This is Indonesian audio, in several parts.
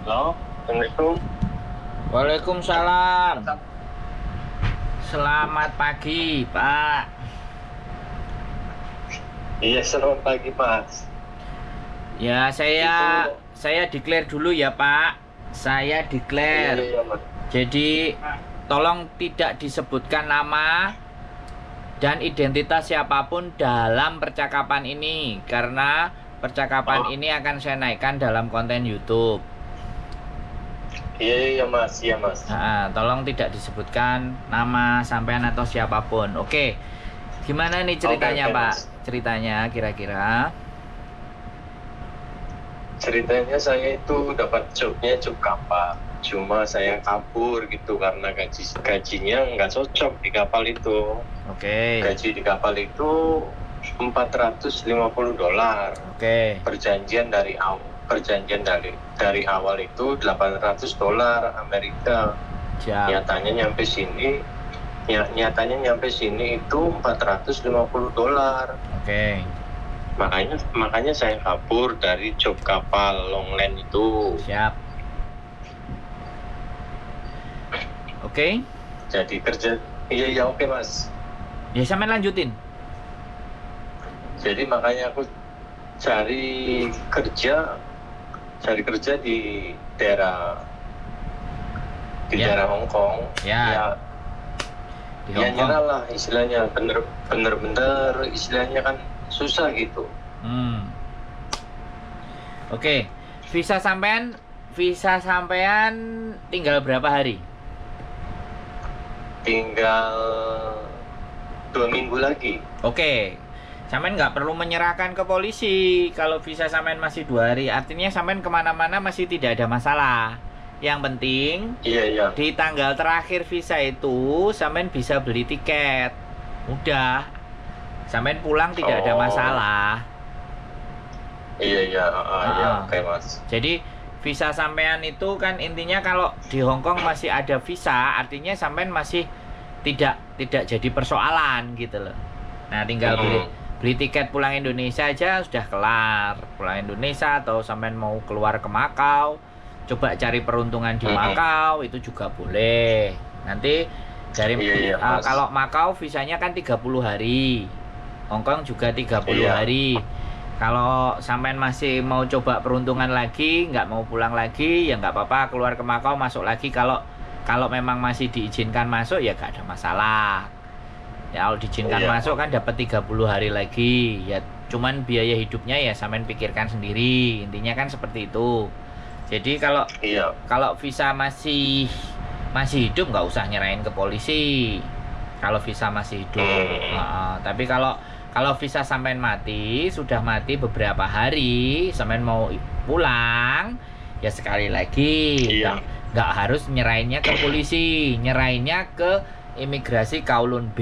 Halo, Assalamualaikum. Waalaikumsalam. Selamat pagi, Pak. Iya, selamat pagi, Mas. Ya, saya Itu, saya declare dulu ya, Pak. Saya iya, declare. iya, Mas. Jadi, tolong tidak disebutkan nama dan identitas siapapun dalam percakapan ini karena percakapan Oh, ini akan saya naikkan dalam konten YouTube. iya, iya, Mas. Iya, Mas. Tolong tidak disebutkan nama sampean atau siapapun. Oke. Gimana nih ceritanya, Oke, Pak? Mas. Ceritanya kira-kira? Ceritanya saya itu dapat job kapal. Cuma saya kabur gitu karena gajinya nggak cocok di kapal itu. Oke. Gaji di kapal itu $450. Oke. Perjanjian dari awal itu $800 Amerika. Siap. Nyatanya nyampe sini itu $450. Oke. Makanya saya kabur dari job kapal Longland itu. Siap. Oke. Jadi kerja, iya, oke, Mas. Ya, sampean lanjutin. Jadi makanya aku cari kerja di daerah Ya. daerah Hong Kong. Ya. Di Ya Hong Kong. nyerah lah istilahnya, bener-bener istilahnya kan susah gitu. Oke. Visa sampean tinggal berapa hari? Tinggal 2 minggu lagi. Oke. Sampean nggak perlu menyerahkan ke polisi kalau visa sampean masih 2 hari. Artinya sampean kemana-mana masih tidak ada masalah. Yang penting Iya. di tanggal terakhir visa itu sampean bisa beli tiket. Mudah. Sampean pulang tidak ada masalah. Iya, oke, Mas. Jadi visa sampean itu kan intinya kalau di Hong Kong masih ada visa, artinya sampean masih tidak jadi persoalan gitu loh. Nah, tinggal beli tiket pulang Indonesia aja sudah kelar. Pulang Indonesia atau sampean mau keluar ke Makau, coba cari peruntungan di Makau itu juga boleh. Nanti dari Mas. kalau Makau visanya kan 30 hari. Hong Kong juga 30 hari. Kalau sampean masih mau coba peruntungan lagi, nggak mau pulang lagi, ya nggak apa-apa, keluar ke Makau masuk lagi. Kalau memang masih diizinkan masuk ya nggak ada masalah. Ya kalau diizinkan masuk kan dapat 30 hari lagi. Ya cuman biaya hidupnya ya sampean pikirkan sendiri. Intinya kan seperti itu. Jadi kalau visa masih hidup nggak usah nyerahin ke polisi. Kalau visa masih hidup. Tapi kalau visa sampean sudah mati beberapa hari, sampean mau pulang, ya sekali lagi nggak harus nyerahinnya ke polisi, nyerahinnya ke imigrasi Kowloon B.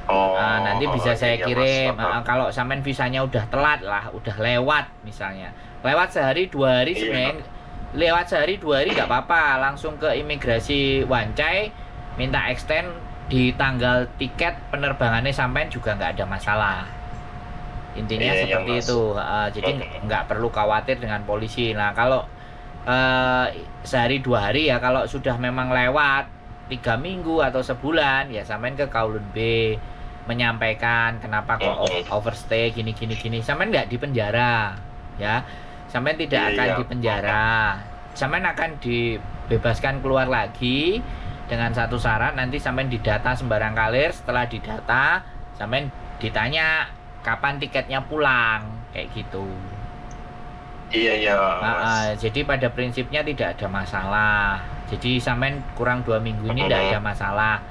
Nanti bisa saya kirim. Kalau sampean visanya udah telat lah, udah lewat misalnya, lewat sehari 2 hari sebenarnya, lewat sehari 2 hari nggak apa-apa, langsung ke imigrasi Wan Chai, minta extend di tanggal tiket penerbangannya sampean juga nggak ada masalah. Intinya seperti itu. Jadi nggak perlu khawatir dengan polisi. Nah kalau sehari 2 hari ya, kalau sudah memang lewat 3 minggu atau sebulan ya sampean ke Kowloon B menyampaikan kenapa kok overstay gini. Sampean nggak dipenjara ya, sampean tidak akan dipenjara, sampean akan dibebaskan keluar lagi dengan satu syarat, nanti sampean didata sembarang kalir. Setelah didata sampean ditanya kapan tiketnya pulang, kayak gitu. Iya. Jadi pada prinsipnya tidak ada masalah. Jadi sampean kurang 2 minggu ini tidak ada masalah.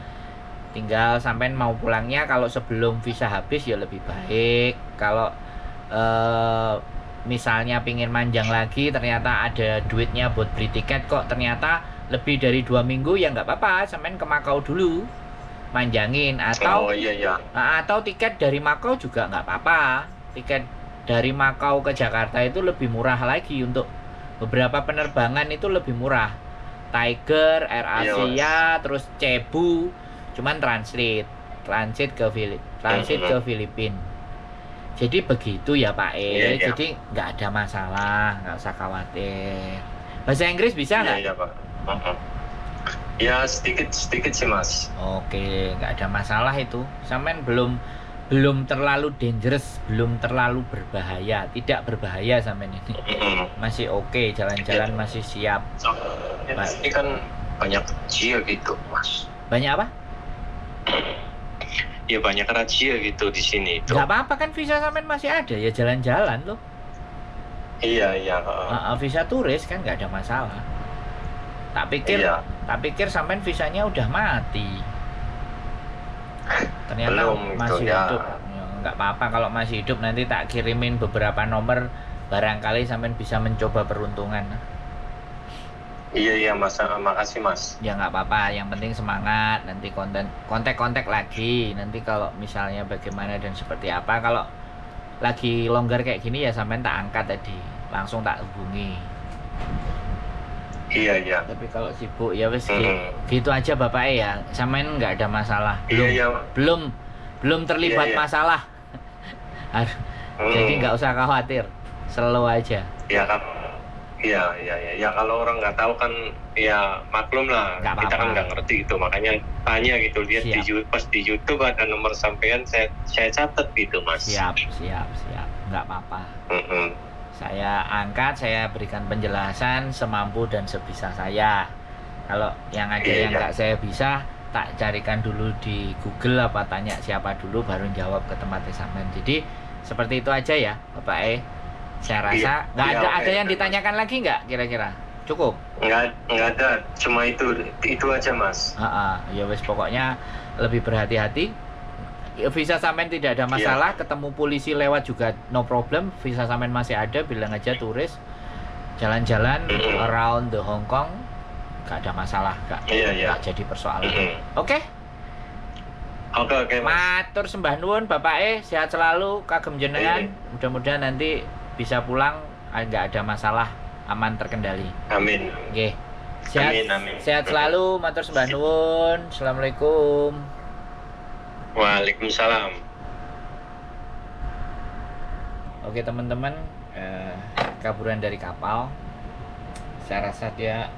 Tinggal sampean mau pulangnya kalau sebelum visa habis ya lebih baik. Kalau misalnya pingin manjang lagi, ternyata ada duitnya buat beli tiket kok ternyata lebih dari 2 minggu, ya nggak apa-apa, sampean ke Makau dulu manjangin. Atau atau tiket dari Makau juga nggak apa-apa. Tiket dari Makau ke Jakarta itu lebih murah lagi, untuk beberapa penerbangan itu lebih murah. Tiger, Air Asia, terus Cebu, cuman transit ke Filipina. Jadi begitu ya Pak Iya, iya. Jadi nggak ada masalah, nggak usah khawatir. Bahasa Inggris bisa nggak? Iya, Pak. Mm-mm. Ya sedikit sih Mas. Oke, nggak ada masalah itu. Sampean belum terlalu dangerous, belum terlalu berbahaya, tidak berbahaya sampean ini. Mm-mm. Masih oke, jalan-jalan Iya. masih siap. Ini kan banyak razia gitu Mas. Banyak apa? Ya banyak razia gitu di sini itu. Nggak apa-apa kan visa sampean masih ada ya jalan-jalan loh. Iya, iya. Visa turis kan nggak ada masalah. Tak pikir sampean visanya udah mati. Ternyata Belum masih itu ya. hidup. Ya, nggak apa-apa kalau masih hidup, nanti tak kirimin beberapa nomor, barangkali sampean bisa mencoba peruntungan. Iya Mas, makasih Mas. Ya nggak apa-apa, yang penting semangat. Nanti kontak lagi. Nanti kalau misalnya bagaimana dan seperti apa, kalau lagi longgar kayak gini ya sampean tak angkat tadi, langsung tak hubungi. Iya. Tapi kalau sibuk ya wes Mm-mm. gitu aja Bapak ya. Sampean nggak ada masalah. Iya. Belum terlibat Iya. masalah. Jadi nggak usah khawatir. Slow aja. Ya kan. Iya. Ya kalau orang nggak tahu kan ya maklum lah. Nggak Kita apa-apa. kan nggak ngerti gitu, makanya tanya gitu, lihat Siap. pas di YouTube ada nomor sampean, saya catat gitu Mas. Siap. Nggak apa-apa. Mm-mm. Saya angkat, saya berikan penjelasan semampu dan sebisa saya. Kalau yang ada yang nggak saya bisa, tak carikan dulu di Google apa tanya siapa dulu baru jawab ke tempatnya sampean. Jadi seperti itu aja ya Bapak Saya rasa nggak ada yang ditanyakan lagi nggak kira-kira? Cukup? Nggak ada, cuma itu aja Mas. Ya wes pokoknya lebih berhati-hati. Visa sampean tidak ada masalah, ketemu polisi lewat juga no problem. Visa sampean masih ada, bilang aja turis. Jalan-jalan around the Hong Kong, gak ada masalah, gak jadi persoalan. Oke? Oke Mas. Matur sembah nuwun Bapak sehat selalu, kagem jenengan. Mudah-mudahan nanti bisa pulang nggak ada masalah, aman terkendali. Amin. Oke. Amin. Sehat selalu, matur sembah nuwun. Assalamualaikum. Waalaikumsalam. Oke teman-teman, kaburan dari kapal. Saya rasa dia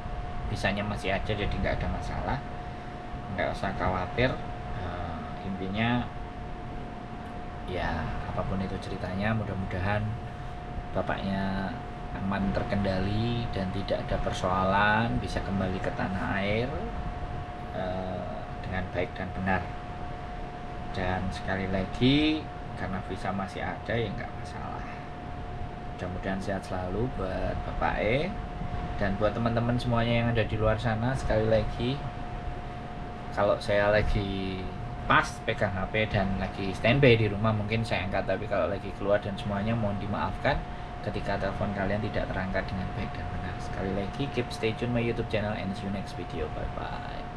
visanya masih ada, jadi nggak ada masalah, nggak usah khawatir. Intinya ya apapun itu ceritanya, mudah-mudahan bapaknya aman terkendali dan tidak ada persoalan, bisa kembali ke tanah air dengan baik dan benar. Dan sekali lagi, karena visa masih ada ya nggak masalah. Mudah-mudahan sehat selalu buat Bapak dan buat teman-teman semuanya yang ada di luar sana. Sekali lagi, kalau saya lagi pas pegang HP dan lagi standby di rumah mungkin saya angkat, tapi kalau lagi keluar dan semuanya mohon dimaafkan ketika telepon kalian tidak terangkat dengan baik dan benar. Sekali lagi, keep stay tune my YouTube channel and see you next video. Bye bye.